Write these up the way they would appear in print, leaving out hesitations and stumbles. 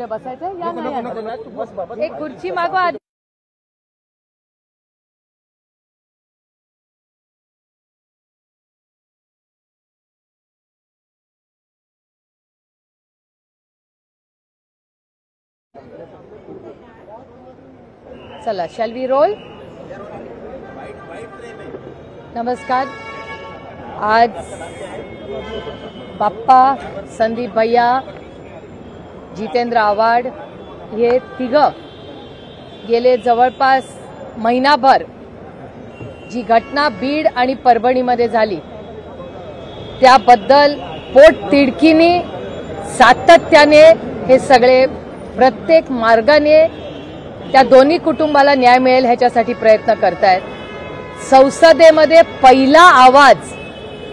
मध्ये बसायचं या नाही एक खुर्ची मागवा. चला शॅल वी रोल. नमस्कार. आज बाप्पा, संदीप भैया, जितेंद्र आव्हाड हे तिघं गेले जवळपास महिनाभर जी घटना बीड आणि परभणीमध्ये झाली त्याबद्दल पोटतिडकीने सातत्याने हे सगळे प्रत्येक मार्गाने त्या दोन्ही कुटुंबाला न्याय मिळेल ह्याच्यासाठी प्रयत्न करतायत. संसदेमध्ये पहिला आवाज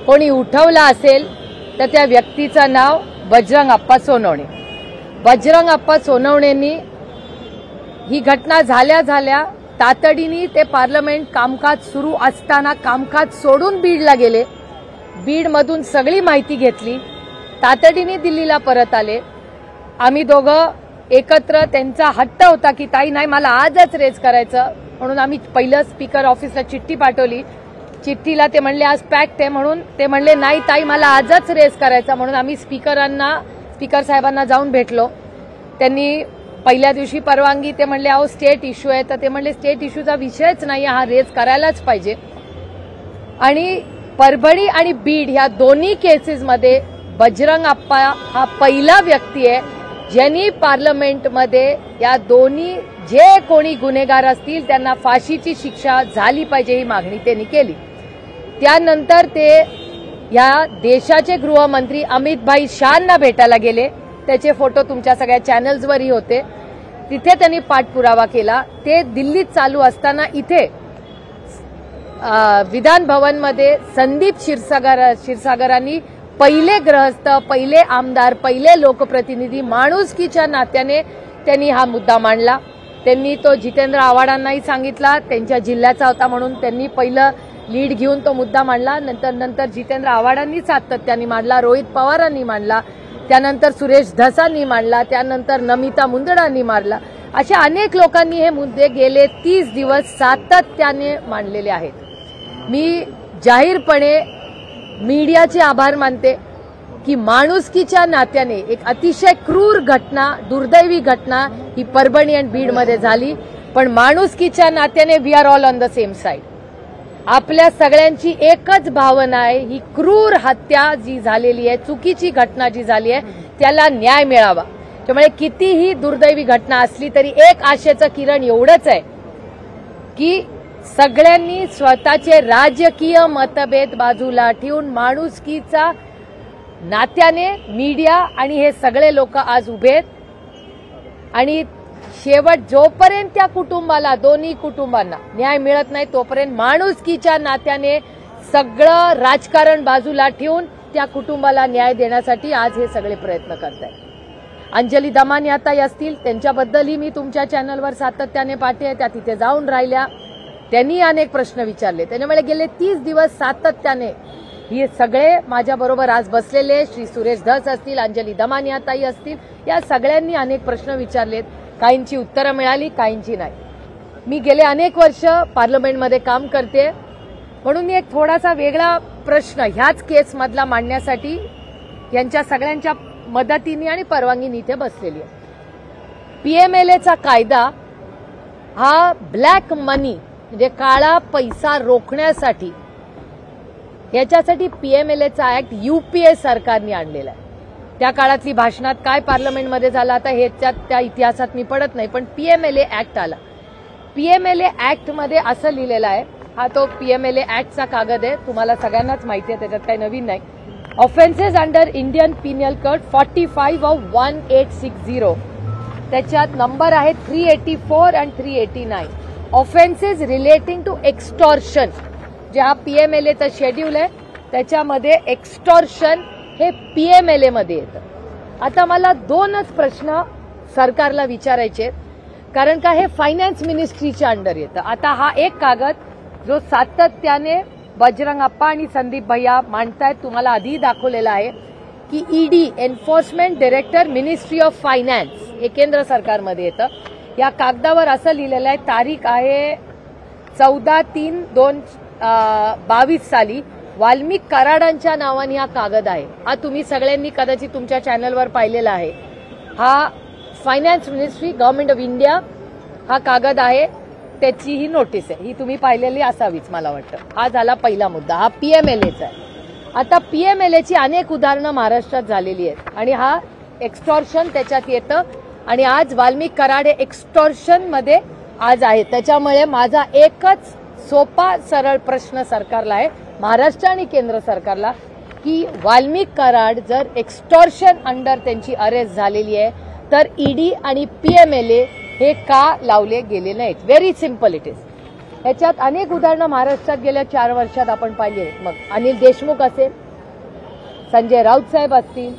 कोणी उठवला असेल तर त्या व्यक्तीचं नाव बजरंग अप्पा सोनवणे. बजरंग अप्पा सोनवणेंनी ही घटना झाल्या तातडीने ते पार्लमेंट कामकाज सुरू असताना कामकाज सोडून बीडला गेले. बीडमधून सगळी माहिती घेतली. तातडीने दिल्लीला परत आले. आम्ही दोघं एकत्र, त्यांचा हट्ट होता की ताई नाही मला आजच रेज करायचं म्हणून आम्ही पहिलं स्पीकर ऑफिसला चिठ्ठी पाठवली. चिठ्ठीला ते म्हणले आज पॅक्ट आहे म्हणून ते म्हणले नाही ताई मला आजच रेज करायचा म्हणून आम्ही स्पीकर साहेबांना जाऊन भेटलो. त्यांनी पहिल्या दिवशी परवानगी ते म्हणले अहो स्टेट इश्यू आहे तर ते म्हणले स्टेट इश्यूचा विषयच नाही हा रेज करायलाच पाहिजे. आणि परभणी आणि बीड ह्या दोन्ही केसेसमध्ये बजरंग अप्पा हा पहिला व्यक्ती आहे ज्यांनी पार्लमेंटमध्ये या दोन्ही जे कोणी गुन्हेगार असतील त्यांना फाशीची शिक्षा झाली पाहिजे ही मागणी त्यांनी केली. त्यानंतर ते या देशाचे गृहमंत्री अमित भाई शाहना भेटायला गेले. त्याचे फोटो तुमच्या सगळ्या चॅनल्सवरही होते. तिथे त्यांनी पाठपुरावा केला. ते दिल्लीत चालू असताना इथे विधान भवनमध्ये संदीप क्षीरसागरांनी पहिले ग्रहस्थ, पहिले आमदार, पहिले लोकप्रतिनिधी माणुसकीच्या नात्याने त्यांनी हा मुद्दा मांडला. त्यांनी तो जितेंद्र आव्हाडांनाही सांगितला. त्यांच्या जिल्ह्याचा होता म्हणून त्यांनी पहिलं लीड घेऊन तो मुद्दा मांडला. नंतर जितेंद्र आव्हाडांनी सातत्याने मांडला, रोहित पवारांनी मांडला, त्यानंतर सुरेश धसांनी मांडला, त्यानंतर नमिता मुंदडांनी मांडला. अशा अनेक लोकांनी हे मुद्दे गेले 30 दिवस सातत्याने मांडलेले आहेत. मी जाहीरपणे मीडियाचे आभार मानते की माणुसकीच्या नात्याने एक अतिशय क्रूर घटना, दुर्दैवी घटना ही परभणी आणि बीडमध्ये झाली. पण माणुसकीच्या नात्याने we are all on the same side. आपल्या सगळ्यांची एकच भावना आहे ही क्रूर हत्या जी झालेली आहे, चुकीची घटना जी झाली आहे त्याला न्याय मिळावा. त्यामुळे कितीही दुर्दैवी घटना असली तरी एक आशेचं किरण एवढंच आहे की सगळ्यांनी स्वतःचे राजकीय मतभेद बाजूला ठेवून माणुसकीचा नात्याने मीडिया आणि हे सगळे लोक आज उभे आहेत. आणि शेवट जोपर्यंत त्या कुटुंबाला, दोन्ही कुटुंबांना न्याय मिळत नाही तोपर्यंत माणुसकीच्या नात्याने सगळं राजकारण बाजूला ठेवून त्या कुटुंबाला न्याय देण्यासाठी आज हे सगळे प्रयत्न करत आहेत. अंजली दमानियाताई असतील त्यांच्याबद्दलही मी तुमच्या चॅनलवर सातत्याने पाठवते. त्या तिथे जाऊन राहिल्या, त्यांनी अनेक प्रश्न विचारले. त्याच्यामुळे गेले 30 दिवस सातत्याने हे सगळे माझ्याबरोबर आज बसलेले श्री सुरेश धस असतील, अंजली दमानियाताई असतील, या सगळ्यांनी अनेक प्रश्न विचारलेत. काहींची उत्तरं मिळाली, काहींची नाही. मी गेले अनेक वर्ष पार्लमेंटमध्ये काम करते म्हणून मी एक थोडासा वेगळा प्रश्न ह्याच केसमधला मांडण्यासाठी यांच्या सगळ्यांच्या मदतीने आणि परवानगीने इथे बसलेली आहे. पीएमएलएचा कायदा हा ब्लॅक मनी म्हणजे काळा पैसा रोखण्यासाठी, याच्यासाठी पीएमएलएचा ऍक्ट यूपीए सरकारने आणलेला आहे. त्या काळातली भाषणात काय पार्लमेंटमध्ये झालं आता हे त्या इतिहासात मी पडत नाही, पण पीएमएलए ऍक्ट आला. पीएमएलए ऍक्टमध्ये असं लिहिलेलं आहे, हा तो पीएमएलए ऍक्टचा कागद आहे, तुम्हाला सगळ्यांनाच माहिती आहे, त्याच्यात काही नवीन नाही. Offences under Indian Pinal code 45 of 1860 त्याच्यात नंबर आहे 384 आणि 389. ऑफेन्सेस रिलेटिंग टू एक्स्टॉर्शन जे हा पीएमएलएचा शेड्यूल आहे त्याच्यामध्ये एक्स्टॉर्शन हे पीएमएलए मध्ये येतं. आता मला दोनच प्रश्न सरकारला विचारायचे कारण का हे फायनान्स मिनिस्ट्रीच्या अंडर येतं. आता हा एक कागद जो सातत्याने बजरंग अप्पा आणि संदीप भैया मांडतायत, तुम्हाला आधी दाखवलेला आहे की ED enforcement director ministry of finance हे केंद्र सरकारमध्ये येतं. या कागदावर असं लिहिलेलं आहे, तारीख आहे 14/3/2022 साली वाल्मिक कराडांच्या नावाने हा कागद आहे. हा तुम्ही सगळ्यांनी कदाचित तुमच्या चॅनलवर पाहिलेला आहे. हा finance ministry government of India हा कागद आहे, त्याची ही नोटीस आहे. ही तुम्ही पाहिलेली असावीच मला वाटतं. हा झाला पहिला मुद्दा. हा पीएमएलएचा आहे. आता पीएमएलएची अनेक उदाहरणं महाराष्ट्रात झालेली आहेत आणि हा एक्स्टॉर्शन त्याच्यात येतं आणि आज वाल्मिक कराड हे एक्स्टॉर्शन मध्ये आज आहे. त्याच्यामुळे माझा एकच सोपा सरळ प्रश्न सरकारला आहे, महाराष्ट्र आणि केंद्र सरकारला, की वाल्मिक कराड जर एक्स्टॉर्शन अंडर त्यांची अरेस्ट झालेली आहे तर ईडी आणि पीएमएलए हे का लावले गेले नाहीत. Very simple it is. याच्यात अनेक उदाहरणं महाराष्ट्रात गेल्या 4 वर्षात आपण पाहिली. मग अनिल देशमुख असेल, संजय राऊत साहेब असतील,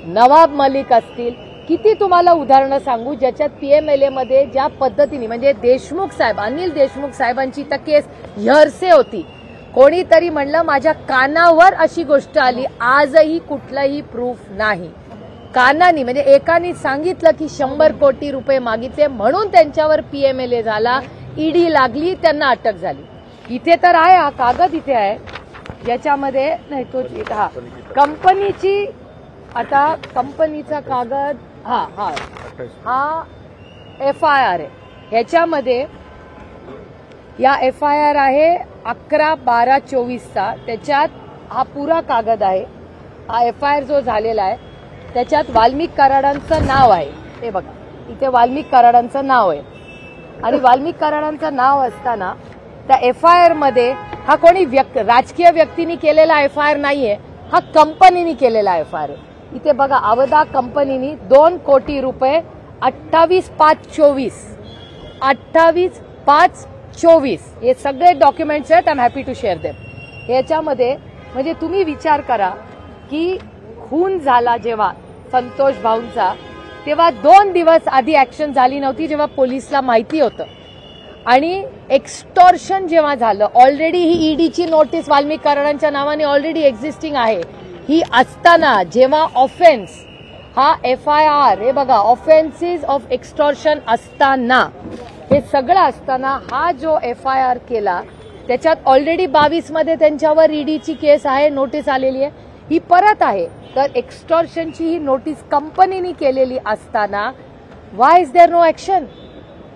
नवाब मलिक असतील, किती तुम्हाला उदाहरणं सांगू ज्याच्यात पीएमएलए मध्ये ज्या पद्धतीने म्हणजे देशमुख साहेब, अनिल देशमुख साहेबांची तर केस हेरसे होती. कोणीतरी म्हणलं माझ्या कानावर अशी गोष्ट आली, आजही कुठलाही प्रूफ नाही. कानानी म्हणजे एकानी सांगितलं की 100 कोटी रुपये मागितले म्हणून त्यांच्यावर पीएमएलए झाला, ईडी लागली, त्यांना अटक झाली. इथे तर आहे हा कागद, इथे आहे. याच्यामध्ये नाही तो हा कंपनीची, आता कंपनीचा कागद हा FIR आहे. ह्याच्यामध्ये या FIR आहे 11/12/24चा. त्याच्यात हा पुरा कागद आहे. हा FIR जो झालेला आहे त्याच्यात वाल्मिक कराडांचं नाव आहे. हे बघा इथे वाल्मिक कराडांचं नाव आहे आणि वाल्मिक कराडांचं नाव असताना त्या FIR मध्ये हा कोणी राजकीय व्यक्तीने केलेला FIR नाहीये, हा कंपनीने केलेला FIR आहे. इथे बघा अवधा कंपनीनी 2 कोटी रुपये 28/5/24 हे सगळे डॉक्युमेंट्स आहेत. I am happy to share them. याच्यामध्ये म्हणजे तुम्ही विचार करा की खून झाला जेव्हा संतोष भाऊंचा, तेव्हा 2 दिवस आधी ऍक्शन झाली नव्हती जेव्हा पोलिसला माहिती होतं. आणि एक्स्टॉर्शन जेव्हा झालं, ऑलरेडी ही ईडीची नोटीस वाल्मिक कराडांच्या नावाने ऑलरेडी एक्झिस्टिंग आहे. ही असताना जेव्हा ऑफेन्स हा FIR हे बघा ऑफेन्सेस ऑफ एक्स्टॉर्शन असताना, हे सगळं असताना हा जो FIR केला त्याच्यात ऑलरेडी 22 मध्ये त्यांच्यावर ईडीची केस आहे, नोटीस आलेली आहे, ही परत आहे. तर एक्स्टॉर्शनची ही नोटीस कंपनीने केलेली असताना व्हाय इज देअर नो ऍक्शन?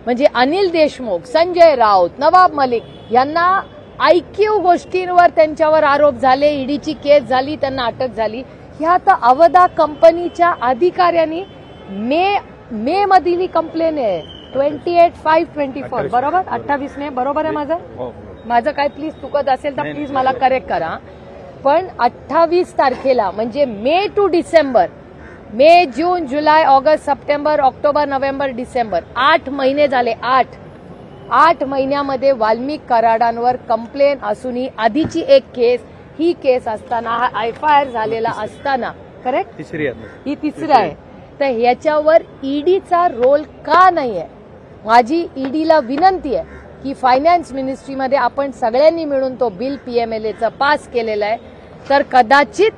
म्हणजे अनिल देशमुख, संजय राऊत, नवाब मलिक यांना IQ गोष्टींवर त्यांच्यावर आरोप झाले, ईडीची केस झाली, त्यांना अटक झाली. ह्या तर अवधा कंपनीच्या अधिकाऱ्यांनी मे मधील कंप्लेन आहे 28/5/24 बरोबर, 28 मे बरोबर आहे माझं काय प्लीज चुकत असेल तर प्लीज मला करेक्ट करा. पण 28 तारखेला म्हणजे मे टू डिसेंबर, मे, जून, जुलै, ऑगस्ट, सप्टेंबर, ऑक्टोबर, नोव्हेंबर, डिसेंबर 8 महिने झाले. 8 महिन्यामध्ये वाल्मिक कराडांवर कंप्लेन असूनही आधीची एक केस, ही केस असताना, हा FIR झालेला असताना, करेक्ट ही तिसरी आहे. तर ह्याच्यावर ईडीचा रोल का नाही आहे? माझी ईडीला विनंती आहे की फायनान्स मिनिस्ट्रीमध्ये आपण सगळ्यांनी मिळून तो बिल पीएमएलएचं पास केलेला आहे. तर कदाचित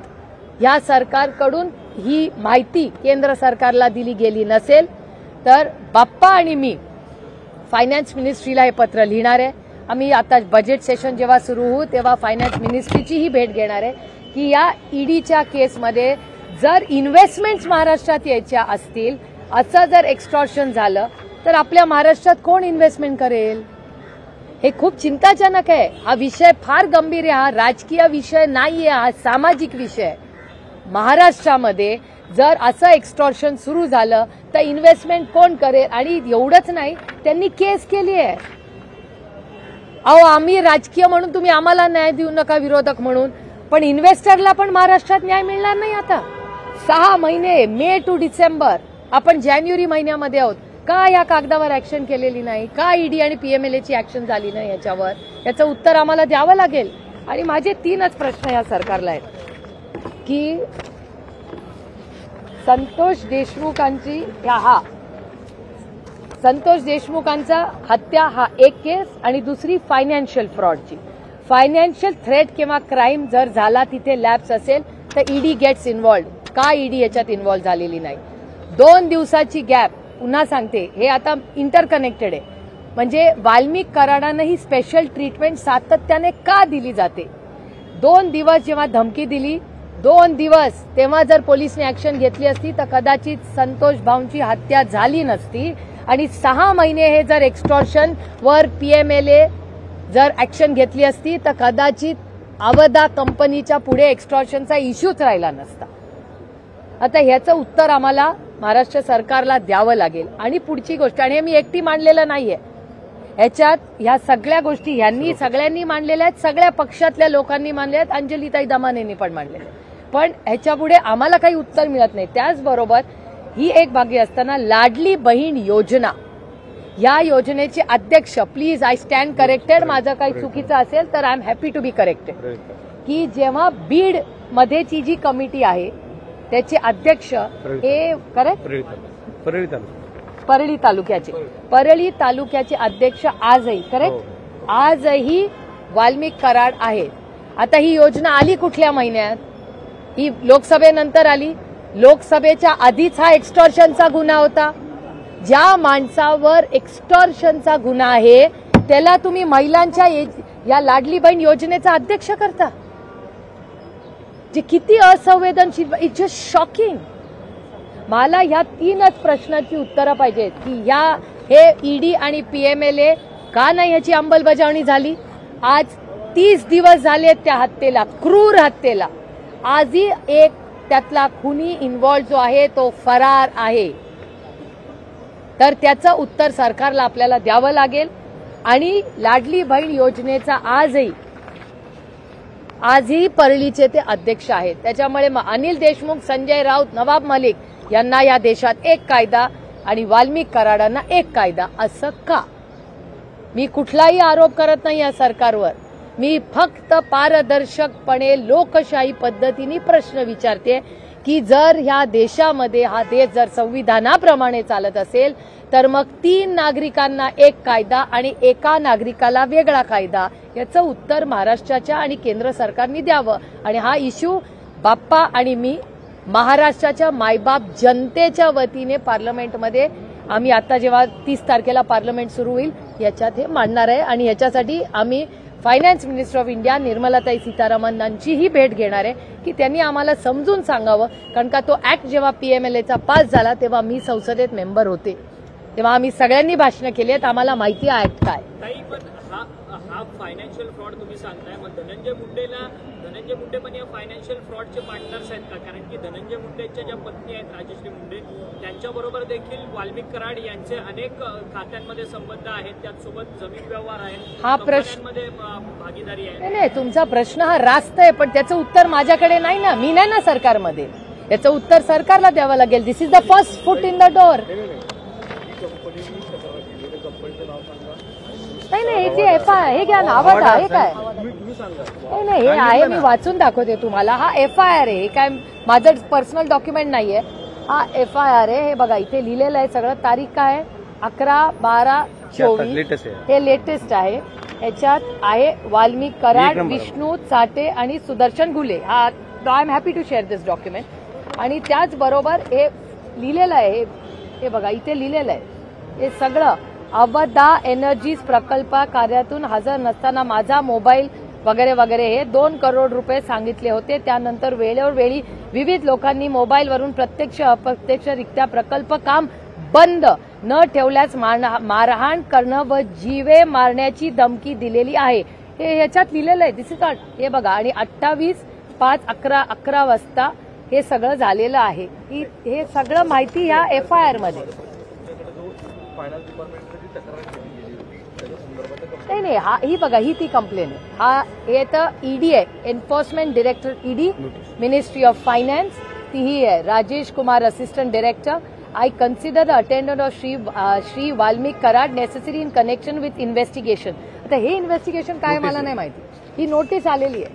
या सरकारकडून ही माहिती केंद्र सरकारला दिली गेली नसेल तर बाप्पा आणि मी फायनान्स मिनिस्ट्रीला हे पत्र लिहिणार आहे. आम्ही आता बजेट सेशन जेव्हा सुरू होऊ तेव्हा फायनान्स मिनिस्ट्रीचीही भेट घेणार आहे की या ईडीच्या केसमध्ये जर इन्व्हेस्टमेंट्स महाराष्ट्रात यायच्या असतील, असं जर एक्स्टॉर्शन झालं तर आपल्या महाराष्ट्रात कोण इन्व्हेस्टमेंट करेल? हे खूप चिंताजनक आहे. हा विषय फार गंभीर आहे. हा राजकीय विषय नाहीये, हा सामाजिक विषय आहे. महाराष्ट्रामध्ये जर असं एक्स्टॉर्शन सुरू झालं तर इन्व्हेस्टमेंट कोण करेल? आणि एवढंच नाही, त्यांनी केस केली आहे. अहो आम्ही राजकीय म्हणून तुम्ही आम्हाला न्याय देऊ नका विरोधक म्हणून, पण इन्व्हेस्टरला पण महाराष्ट्रात न्याय मिळणार नाही. आता 6 महिने, मे टू डिसेंबर, आपण जानेवारी महिन्यामध्ये आहोत. का या कागदावर ऍक्शन केलेली नाही? का ईडी आणि पीएमएलएची ऍक्शन झाली नाही? याचं उत्तर आम्हाला द्यावं लागेल. आणि माझे 3च प्रश्न या सरकारला आहेत की संतोष देशमुखांचा हत्या हा एक केस आणि दुसरी फायनान्शियल फ्रॉडची. फायनान्शियल थ्रेट किंवा क्राईम जर झाला, तिथे लॅप्स असेल तर ईडी गेट्स इन्व्हॉल्ड. का ईडी याच्यात इन्व्हॉल्व्ह झालेली नाही? 2 दिवसाची गॅप, पुन्हा सांगते, हे आता इंटरकनेक्टेड आहे. म्हणजे वाल्मिक कराडांना ही स्पेशल ट्रीटमेंट सातत्याने का दिली जाते? 2 दिवस जेव्हा धमकी दिली, 2 दिवस तेव्हा जर पोलिसने ऍक्शन घेतली असती तर कदाचित संतोष भाऊंची हत्या झाली नसती. आणि 6 महिने हे जर एक्स्टॉर्शन वर पीएमएलए जर ऍक्शन घेतली असती तर कदाचित अवधा कंपनीच्या पुढे एक्स्टॉर्शनचा इश्यूच राहिला नसता. आता ह्याचं उत्तर आम्हाला महाराष्ट्र सरकारला द्यावं लागेल. आणि पुढची गोष्ट, आणि हे मी एकटी मांडलेलं नाहीये, ह्याच्यात ह्या सगळ्या गोष्टी ह्यांनी सगळ्यांनी मांडलेल्या आहेत, सगळ्या पक्षातल्या लोकांनी मांडल्या आहेत, अंजलीताई दमानेंनी पण मांडलेल्या आहेत. पण ह्याच्यापुढे आम्हाला काही उत्तर मिळत नाही. त्याचबरोबर ही एक बागी असताना लाडली बहीण योजना, या योजनेचे अध्यक्ष, प्लीज आय स्टँड करेक्टेड, माझं काही चुकीचं असेल तर I am happy to be corrected, की जेव्हा बीड मध्येची जी कमिटी आहे त्याचे अध्यक्ष हे करेक्ट परळी तालुक्याचे अध्यक्ष आजही करेक्ट आजही वाल्मिक कराड आहेत. आता ही योजना आली कुठल्या महिन्यात? ही लोकसभेनंतर आली. लोकसभेच्या आधीच हा एक्स्टॉर्शनचा गुन्हा होता. ज्या माणसावर एक्स्टॉर्शनचा गुन्हा आहे त्याला तुम्ही महिलांच्या या लाडली बहीण योजनेचा अध्यक्ष करता, जे किती असंवेदनशील. It's just shocking. मला ह्या 3च प्रश्नाची उत्तरं पाहिजेत की हे ईडी आणि पीएमएलए का नाही याची अंमलबजावणी झाली? आज 30 दिवस झाले त्या हत्येला, क्रूर हत्येला. आजही एक त्यातला खुनी इन्व्हॉल्व जो आहे तो फरार आहे. तर त्याचं उत्तर सरकारला आपल्याला द्यावं लागेल. आणि लाडली बहीण योजनेचा आजही परळीचे ते अध्यक्ष आहेत. त्याच्यामुळे अनिल देशमुख, संजय राऊत, नवाब मलिक यांना या देशात एक कायदा आणि वाल्मिक कराडांना एक कायदा, असं का? मी कुठलाही आरोप करत नाही या सरकारवर. मी फक्त पारदर्शकपणे लोकशाही पद्धतीने प्रश्न विचारते की जर ह्या देशामध्ये हा देश जर संविधानाप्रमाणे चालत असेल तर मग 3 नागरिकांना एक कायदा आणि एका नागरिकाला वेगळा कायदा, याचं उत्तर महाराष्ट्राच्या आणि केंद्र सरकारने द्यावं. आणि हा इश्यू बाप्पा आणि मी महाराष्ट्राच्या मायबाप जनतेच्या वतीने पार्लमेंटमध्ये आम्ही आता जेव्हा 30 तारखेला पार्लमेंट सुरू होईल याच्यात हे मांडणार आहे. आणि याच्यासाठी आम्ही फायनान्स मिनिस्टर ऑफ इंडिया निर्मलाताई सीतारामनांचीही भेट घेणार आहे की त्यांनी आम्हाला समजून सांगावं. कारण का तो ऍक्ट जेव्हा पीएमएलएचा पास झाला तेव्हा मी संसदेत मेंबर होते, तेव्हा आम्ही सगळ्यांनी भाषणं केली आहेत, आम्हाला माहिती आहे ऍक्ट काय. हा फायनान्शियल फ्रॉड तुम्ही सांगताय, मग धनंजय मुंडे पण या फायनान्शियल फ्रॉडचे पार्टनर्स आहेत का? कारण की धनंजय मुंडेच्या ज्या पत्नी आहेत राजश्री मुंडे, त्यांच्याबरोबर देखील वाल्मिक कराड यांचे अनेक खात्यांमध्ये संबंध आहेत, त्याचसोबत जमीन व्यवहार आहेत, हा प्रश्न भागीदारी आहे. नाही, तुमचा प्रश्न हा रास्त आहे, पण त्याचं उत्तर माझ्याकडे नाही ना, मी नाही ना सरकारमध्ये. याचं उत्तर सरकारला द्यावं लागेल. This is the first foot in the door. नाही हे एफआयआर, हे घ्या ना, आवाज आहे काय? नाही हे आहे, मी वाचून दाखवते तुम्हाला. हा एफआयआर आहे, हे काय माझं पर्सनल डॉक्युमेंट नाहीये. हा एफआयआर आहे. हे बघा इथे लिहिलेलं आहे सगळं. तारीख काय आहे? 11/12/24. हे लेटेस्ट आहे. याच्यात आहे वाल्मिक कराड, विष्णू चाटे आणि सुदर्शन घुले. हा I am happy to share this document. आणि त्याचबरोबर हे लिहिलेलं आहे, हे बघा इथे लिहिलेलं आहे. हे सगळं अवधा एनर्जीज प्रकल्प कार्यातून हजर नसताना माझा मोबाईल वगैरे वगैरे हे 2 करोड रुपये सांगितले होते. त्यानंतर वेळेवर वेळी विविध लोकांनी मोबाईलवरून प्रत्यक्ष अप्रत्यक्षरित्या प्रकल्प काम बंद न ठेवल्यास मारहाण करणं व जीवे मारण्याची धमकी दिलेली आहे. हे याच्यात लिहिलेलं आहे. This is not. हे बघा. आणि 28/5/11 वाजता हे सगळं झालेलं आहे. हे सगळं माहिती ह्या एफआयआर मध्ये. नाही ही बघा, ही ती कंप्लेन आहे. हे तर ईडी आहे, enforcement director ED, ministry of finance. ती ही आहे Rajesh Kumar, assistant director. I consider the attendant of Shri Walmik Karad necessary in connection with investigation. आता हे इन्व्हेस्टिगेशन काय मला नाही माहिती. ही नोटीस आलेली आहे.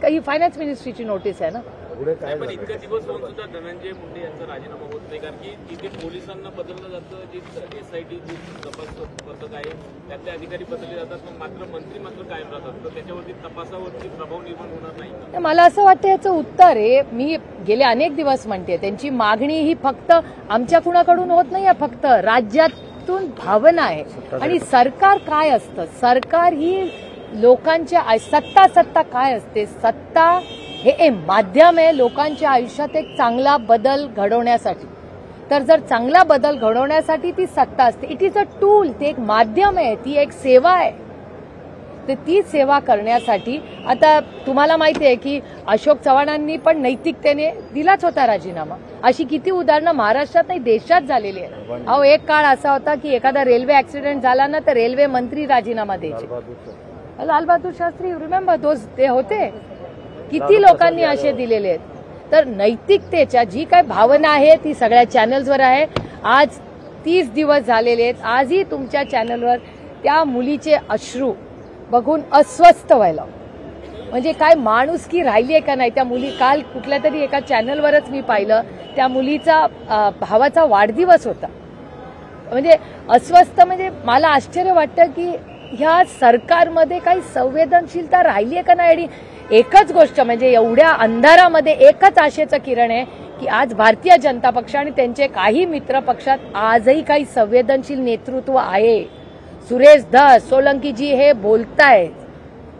ही फायनान्स मिनिस्ट्रीची नोटीस आहे ना. पुढे काय पण इतके दिवस होऊन सुद्धा धनंजय मुंडे यांचा राजीनामा होत नाही, कारण की तिथे पोलिसांना बदललं जातं, जी SIT जी तपास पथक आहे त्यातले अधिकारी बदलले जातात, पण मात्र मंत्री मात्र कायम राहतात, तर त्याच्यावरती तपासावरती प्रभाव निर्माण होणार नाही का? मला असं वाटतं याचं उत्तर आहे, मी गेले अनेक दिवस म्हणते, त्यांची मागणी ही फक्त आमच्या कुणाकडून होत नाहीये, फक्त राज्यातून भावना आहे. आणि सरकार काय असतं, सरकार ही लोकांच्या सत्ता काय असते, सत्ता हे माध्यम आहे लोकांच्या आयुष्यात एक चांगला बदल घडवण्यासाठी. तर जर चांगला बदल घडवण्यासाठी ती सत्ता असते, इट इज अ टूल, ते एक माध्यम आहे, ती एक सेवा आहे. तर ती सेवा करण्यासाठी आता तुम्हाला माहिती आहे की अशोक चव्हाणांनी पण नैतिकतेने दिलाच होता राजीनामा. अशी किती उदाहरणं महाराष्ट्रात नाही देशात झालेली आहेत. अहो, एक काळ असा होता की एखादा रेल्वे ऍक्सिडेंट झाला ना तर रेल्वे मंत्री राजीनामा द्यायचे. लालबहादूर शास्त्री, रिमेंबर दोज, ते होते. किती लोकांनी असे दिलेले आहेत. तर नैतिकतेच्या जी काय भावना आहे ती सगळ्या चॅनल्सवर आहे. आज 30 दिवस झालेले आहेत. आजही तुमच्या चॅनलवर त्या मुलीचे अश्रू बघून अस्वस्थ व्हायला, म्हणजे काय माणुसकी राहिली आहे का नाही. त्या मुली, काल कुठल्या तरी एका चॅनलवरच मी पाहिलं, त्या मुलीचा भावाचा वाढदिवस होता. म्हणजे अस्वस्थ, म्हणजे मला आश्चर्य वाटतं की ह्या सरकारमध्ये काही संवेदनशीलता राहिली आहे का नाही. आणि एकच गोष्ट म्हणजे एवढ्या अंधारामध्ये एकच आशेचं किरण आहे की आज भारतीय जनता पक्ष आणि त्यांचे काही मित्र पक्षात आजही काही संवेदनशील नेतृत्व आहे. सुरेश धस, सोलंकीजी हे बोलतायत.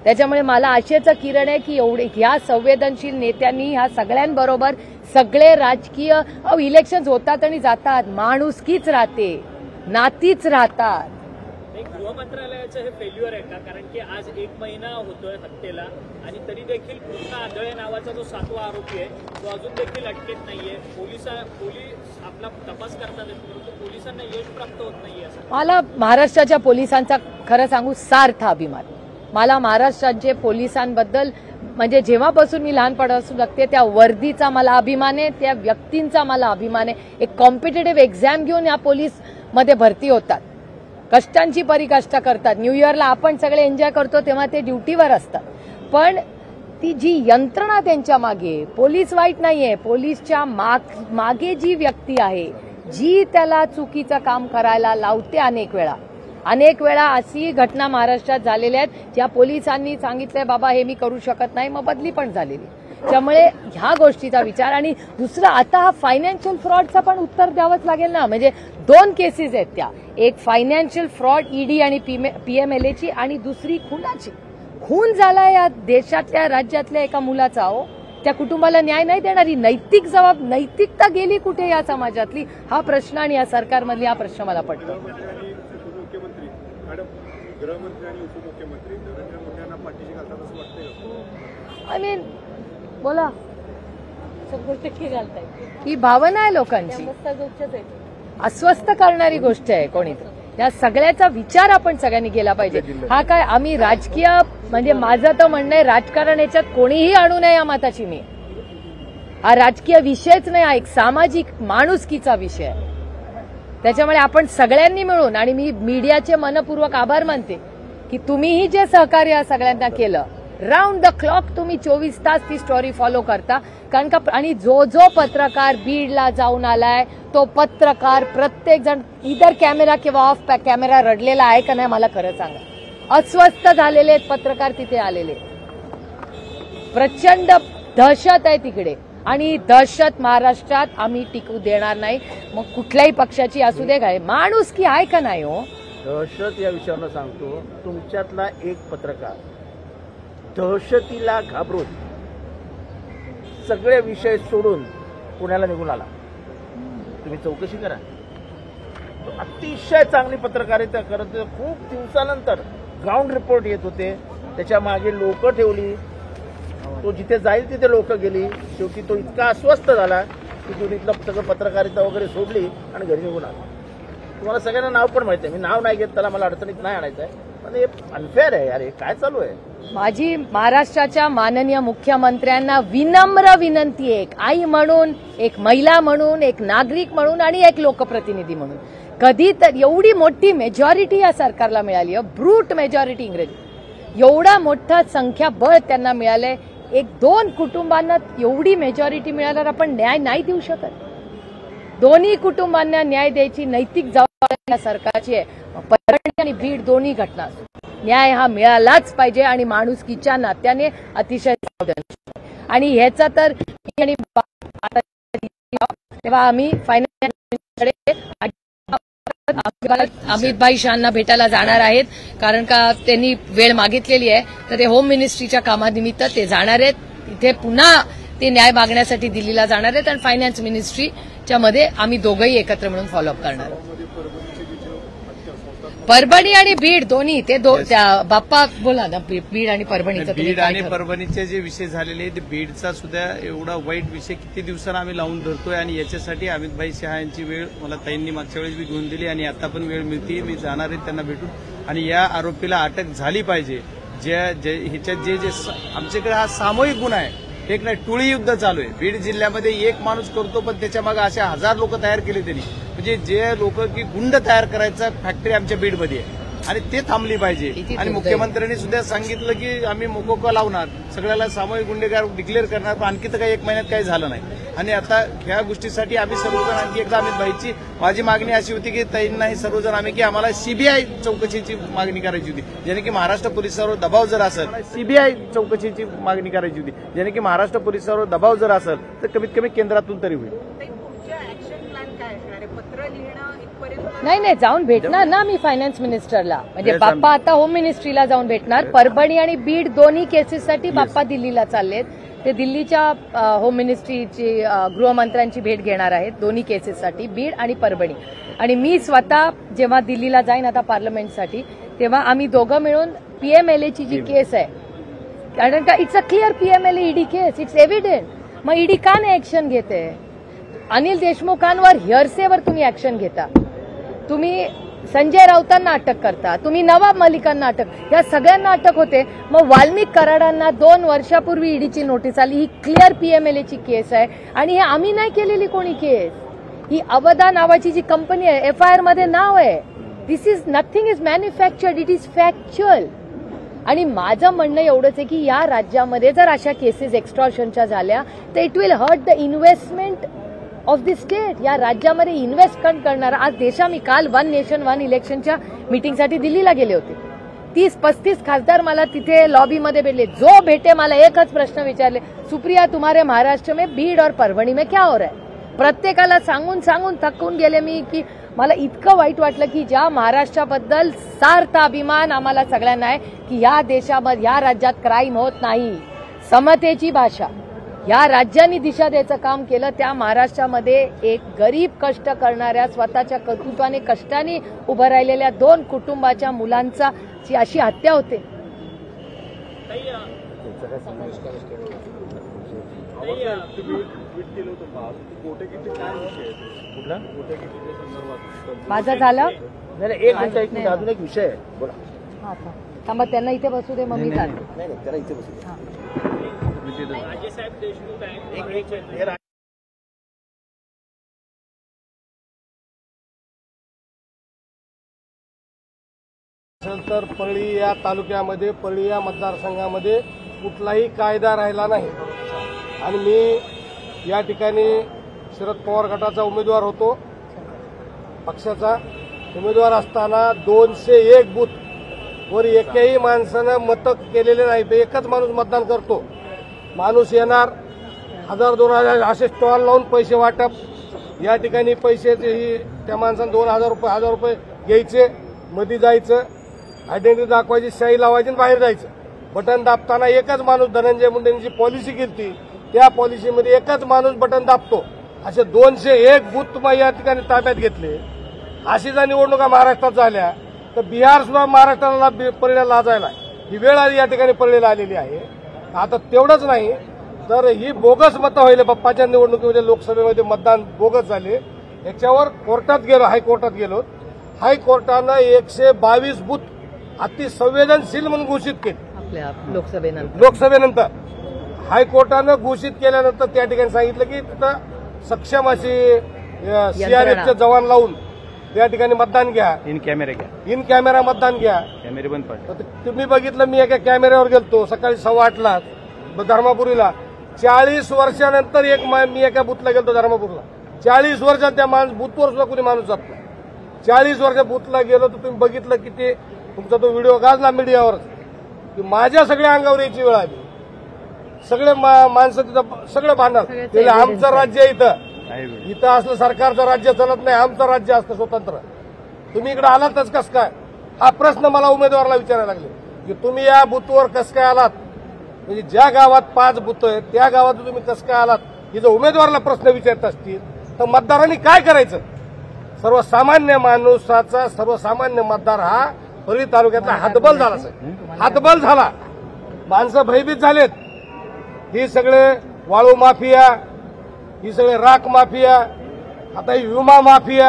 त्याच्यामुळे मला आशेचं किरण आहे की एवढे ह्या संवेदनशील नेत्यांनी ह्या सगळ्यांबरोबर सगळे राजकीय इलेक्शन्स होतात आणि जातात, माणुसकीच राहते, नातीच राहतात. गृह मंत्रालयाचं हे फेल्युअर आहे का? कारण की आज 1 महिना होतोय हत्येला आणि तरी देखील कृष्णा आंधळे नावाचा जो 7वा आरोपी आहे तो अजून देखील अटकेत नाहीये. पोलीस आपला तपास करतात, परंतु पोलिसांना यश प्राप्त होत नाहीये. मला महाराष्ट्राच्या पोलिसांचा खरं सांगू सार्थ अभिमान. मला महाराष्ट्राचे पोलिसांबद्दल म्हणजे जेव्हापासून मी लहानपणापासून बघते त्या वर्दीचा मला अभिमान आहे, त्या व्यक्तींचा मला अभिमान आहे. एक कॉम्पिटेटिव्ह एक्झाम घेऊन या पोलीस मध्ये भरती होतात, कष्टांची परिकष्ट करतात. न्यू इयरला आपण सगळे एन्जॉय करतो तेव्हा ते ड्युटीवर असतात. पण ती जी यंत्रणा त्यांच्या मागे, पोलीस वाईट नाहीये, पोलीसच्या मागे जी व्यक्ती आहे जी त्याला चुकीचं काम करायला लावते, अनेक वेळा अशी घटना महाराष्ट्रात झालेल्या आहेत ज्या पोलिसांनी सांगितलंय बाबा हे मी करू शकत नाही, मग बदली पण झालेली. त्यामुळे ह्या गोष्टीचा विचार. आणि दुसरं, आता हा फायनान्शियल फ्रॉडचा पण उत्तर द्यावंच लागेल ना. म्हणजे 2 केसेस आहेत त्या, एक फायनान्शियल फ्रॉड ED आणि PMLAची आणि दुसरी खुनाची. खून झाला या देशातल्या राज्यातल्या एका मुलाचा. हो, त्या कुटुंबाला न्याय नाही देणारी नैतिकता गेली कुठे या समाजातली, हा प्रश्न आणि या सरकारमधली हा प्रश्न मला पडतो. गृहमंत्री आणि उपमुख्यमंत्री धनंजय मुंडेंना पाठीशी घालतात असं वाटतंय? आय मीन बोला, ही भावना आहे लोकांची, अस्वस्थ करणारी गोष्ट आहे. कोणी या सगळ्याचा विचार आपण सगळ्यांनी केला पाहिजे. हा काय आम्ही राजकीय, म्हणजे माझं तर म्हणणं आहे राजकारण याच्यात कोणीही आणू नये या मताची मी. हा राजकीय विषयच नाही, हा एक सामाजिक माणुसकीचा विषय आहे. त्याच्यामुळे आपण सगळ्यांनी मिळून, आणि मी मीडियाचे मनपूर्वक आभार मानते की तुम्हीही जे सहकार्य सगळ्यांना केलं, राऊंड द क्लॉक तुम्ही 24 तास ती स्टोरी फॉलो करता. कारण का, आणि जो पत्रकार बीडला जाऊन आलाय तो पत्रकार प्रत्येक जण इधर कॅमेरा किंवा ऑफ कॅमेरा रडलेला आहे का नाही मला खरं सांगा. अस्वस्थ झालेले पत्रकार तिथे आलेले, प्रचंड दहशत आहे तिकडे, आणि दहशत महाराष्ट्रात आम्ही टिकू देणार नाही. मग कुठल्याही पक्षाची असू दे, काय माणुसकी आहे का नाही. हो, दहशत या विषयावर सांगतो, तुमच्यातला एक पत्रकार दहशतीला घाबरून सगळे विषय सोडून पुण्याला निघून आला. तुम्ही चौकशी करा. अतिशय चांगली पत्रकारिता करत, खूप दिवसानंतर ग्राउंड रिपोर्ट येत होते, त्याच्या मागे लोक ठेवली, तो जिथे जाईल तिथे लोक गेली. शेवटी तो इतका अस्वस्थ झाला की तो तिथलं सगळं पत्रकारिता वगैरे सोडली आणि घरी निघून आला. तुम्हाला सगळ्यांना नाव पण माहिती आहे, मी नाव नाही घेत, त्याला मला अडचणीत नाही आणायचं आहे, पण हे अनफेअर आहे यार, हे काय चालू आहे. माझी महाराष्ट्राच्या माननीय मुख्यमंत्र्यांना विनम्र विनंती आहे, एक आई म्हणून, एक महिला म्हणून, एक नागरिक म्हणून आणि एक लोकप्रतिनिधी म्हणून. कधी तर एवढी मोठी मेजॉरिटी या सरकारला मिळाली, ब्रूट मेजॉरिटी इंग्रजी, एवढा मोठा संख्याबळ त्यांना मिळालंय, एक दोन कुटुंबांना एवढी मेजॉरिटी मिळाल्यावर आपण न्याय नाही देऊ शकत. दोन्ही कुटुंबांना न्याय द्यायची नैतिक जबाबदारी सरकारची आहे. परभणी आणि बीड दोन्ही घटना न्याय हा मिळालाच पाहिजे आणि माणुसकीच्या नात्याने अतिशय आणि ह्याचा तर आणि तेव्हा आम्ही फायनान्स अमित भाई शहांना भेटायला जाणार आहेत, कारण का त्यांनी वेळ मागितलेली आहे. तर ते होम मिनिस्ट्रीच्या कामानिमित्त ते जाणार आहेत. तिथे पुन्हा ते न्याय मागण्यासाठी दिल्लीला जाणार आहेत आणि फायनान्स मिनिस्ट्रीच्या मध्ये आम्ही दोघंही एकत्र मिळून फॉलोअप करणार आहोत. परभणी आणि बीड दोन्ही ते बाप्पा बोला ना, बीड आणि परभणीचं बीड आणि परभणीचे जे विषय झालेले आहेत, बीडचा सुद्धा एवढा वाईट विषय किती दिवसांना आम्ही लावून धरतोय आणि याच्यासाठी अमितभाई शहा यांची वेळ मला ताईंनी मागच्या वेळेस बी घेऊन दिली आणि आता पण वेळ मिळते. मी जाणार आहे त्यांना भेटून आणि या आरोपीला अटक झाली पाहिजे. ह्याच्यात जे आमच्याकडे हा सामूहिक गुन्हा आहे, एक नाही टोळी युद्ध चालू आहे. बीड जिल्ह्यामध्ये एक माणूस करतो पण त्याच्या मागे अशा 1000 लोक तयार केले त्यांनी. म्हणजे जे लोक की गुंड तयार करायचा फॅक्टरी आमच्या बीडमध्ये आहे आणि ते थांबली पाहिजे. आणि मुख्यमंत्र्यांनी सुद्धा सांगितलं की आम्ही मोकोका लावणार, सगळ्याला सामूहिक गुन्हेगार डिक्लेअर करणार, पण आणखी तर काही 1 महिन्यात काही झालं नाही. आणि आता ह्या गोष्टीसाठी आम्ही सर्वजण आणखी एकदा अमितभाईची माझी मागणी अशी होती की ताईंना हे सर्वजण आम्ही की आम्हाला सीबीआय चौकशीची मागणी करायची होती, ज्याने की महाराष्ट्र पोलिसांवर दबाव जर असेल, सीबीआय चौकशीची मागणी करायची होती, ज्याने की महाराष्ट्र पोलिसांवर दबाव जर असेल तर कमीत कमी केंद्रातून तरी होईल. नाही जाऊन भेटणार ना मी फायनान्स मिनिस्टरला. म्हणजे बाप्पा आता होम मिनिस्ट्रीला जाऊन भेटणार. परभणी आणि बीड दोन्ही केसेससाठी बाप्पा दिल्लीला चाललेत. ते दिल्लीच्या होम मिनिस्ट्रीची गृहमंत्र्यांची भेट घेणार आहेत दोन्ही केसेससाठी, बीड आणि परभणी. आणि मी स्वतः जेव्हा दिल्लीला जाईन आता पार्लमेंटसाठी, तेव्हा आम्ही दोघं मिळून पीएमएलएची जी केस आहे, कारण का it's a clear PMLA ED case, it's evident. मग ईडी का नाही ऍक्शन घेते? अनिल देशमुखांवर हिअरसेवर तुम्ही ऍक्शन घेता, तुम्ही संजय राऊतांना अटक करता, तुम्ही नवाब मलिकांना अटक, या सगळ्यांना अटक होते. मग वाल्मिक कराडांना 2 वर्षापूर्वी ईडीची नोटीस आली. ही क्लिअर पीएमएलएची केस आहे आणि हे आम्ही नाही केलेली कोणी केस. ही अवधा नावाची जी कंपनी आहे, एफआयआर मध्ये नाव आहे. This is nothing is manufactured, it is factual. आणि माझं म्हणणं एवढंच आहे की या राज्यामध्ये जर अशा केसेस एक्स्टॉर्शनच्या झाल्या तर it will hurt the investment of the state. या राज्यामध्ये इन्व्हेस्टमेंट करणारा आज मी काल 1 नेशन 1 इलेक्शनच्या मीटिंगसाठी दिल्लीला गेले होते. 30-35 खासदार मला तिथे लॉबीमध्ये भेटले. जो भेटे मला एकच प्रश्न विचारले, सुप्रिया तुम्हारे महाराष्ट्र में बीड और परभणी में क्या हो रहा है? प्रत्येकाला सांगून सांगून थकून गेले मी की मला इतकं वाईट वाटलं की ज्या महाराष्ट्राबद्दल सार्थ अभिमान आम्हाला सगळ्यांना आहे की या देशामध्ये या राज्यात क्राईम होत नाही, समतेची भाषा या राज्यांनी दिशा द्यायचं काम केलं. त्या महाराष्ट्रामध्ये एक गरीब कष्ट करणाऱ्या स्वतःच्या कर्तृत्वाने कष्टाने उभं राहिलेल्या 2 कुटुंबाच्या मुलांचा अशी हत्या होते. माझं झालं. एक मिनिट अजून एक विषय आहे, बोला. थांबा त्यांना इथे बसू दे, मग मी चालते. नाही त्याला इथे बसू. राजेसाहेब देशमुख आहे. तर परळी या तालुक्यामध्ये, परळी या मतदारसंघामध्ये कुठलाही कायदा राहिला नाही. आणि मी या ठिकाणी शरद पवार गटाचा उमेदवार होतो. पक्षाचा उमेदवार असताना 201 बूथ वर एकही माणसानं मतं केलेले नाही. एकच माणूस मतदान करतो. माणूस येणार, 1000-2000 असे स्टॉल लावून पैसे वाटप. या ठिकाणी पैशाचे ही त्या माणसानं 2000 रुपये 1000 रुपये घ्यायचे, मध्ये जायचं, आयडेंटिटी दाखवायची, शाई लावायची आणि बाहेर जायचं. बटन दाबताना एकच माणूस, धनंजय मुंडेंची पॉलिसी केली, त्या पॉलिसीमध्ये एकच माणूस बटन दाबतो. असे 201 बूथ या ठिकाणी ताब्यात घेतले. अशी जर निवडणुका महाराष्ट्रात झाल्या तर बिहार सुद्धा महाराष्ट्राला परळीला लाजायला ही वेळ आली, या ठिकाणी परळीला आलेली आहे. आता तेवढंच नाही तर ही बोगस मतं व्हायला. बाप्पाच्या निवडणुकीमध्ये लोकसभेमध्ये मतदान बोगस झाले. याच्यावर कोर्टात गेलो, हायकोर्टात गेलो. हायकोर्टानं 122 बूथ अति संवेदनशील म्हणून घोषित केले. आपल्या लोकसभेनंतर हायकोर्टानं घोषित केल्यानंतर त्या ठिकाणी सांगितलं की तिथं सक्षम अशी सीआरएफचे जवान लावून त्या ठिकाणी मतदान घ्या, इन कॅमेरा मतदान घ्या. कॅमेरे बंद पडले. तुम्ही बघितलं, मी एका कॅमेऱ्यावर गेलतो सकाळी 8:15ला. धर्मापुरीला 40 वर्षानंतर मी एका बूथला गेलो धर्मापूरला. 40 वर्षात त्या बूथवर सुद्धा कोणी माणूस जात नाही. 40 वर्ष बूथला गेलो तर तुम्ही बघितलं की ते तुमचा तो व्हिडिओ गाजला मीडियावर की माझ्या सगळ्या अंगावर यायची वेळ आली. सगळे माणसं तिथं सगळं भांडणार. आमचं राज्य इथं असलं सरकारचं राज्य चालत नाही. आमचं राज्य असतं स्वतंत्र. तुम्ही इकडे आलातच कस काय हा प्रश्न मला उमेदवाराला विचारायला लागले की तुम्ही या बूथवर कस काय आलात. म्हणजे ज्या गावात 5 बूथ आहेत त्या गावात तुम्ही कस काय आलात हे जर उमेदवाराला प्रश्न विचारत असतील तर मतदारांनी काय करायचं. सर्वसामान्य माणसाचा सर्वसामान्य मतदार हा परळी तालुक्यातला हातबल झाला. हातबल झाला. माणसं भयभीत झालेत. ही सगळे वाळू माफिया, ही सगळे राख माफिया, आता ही विमा माफिया,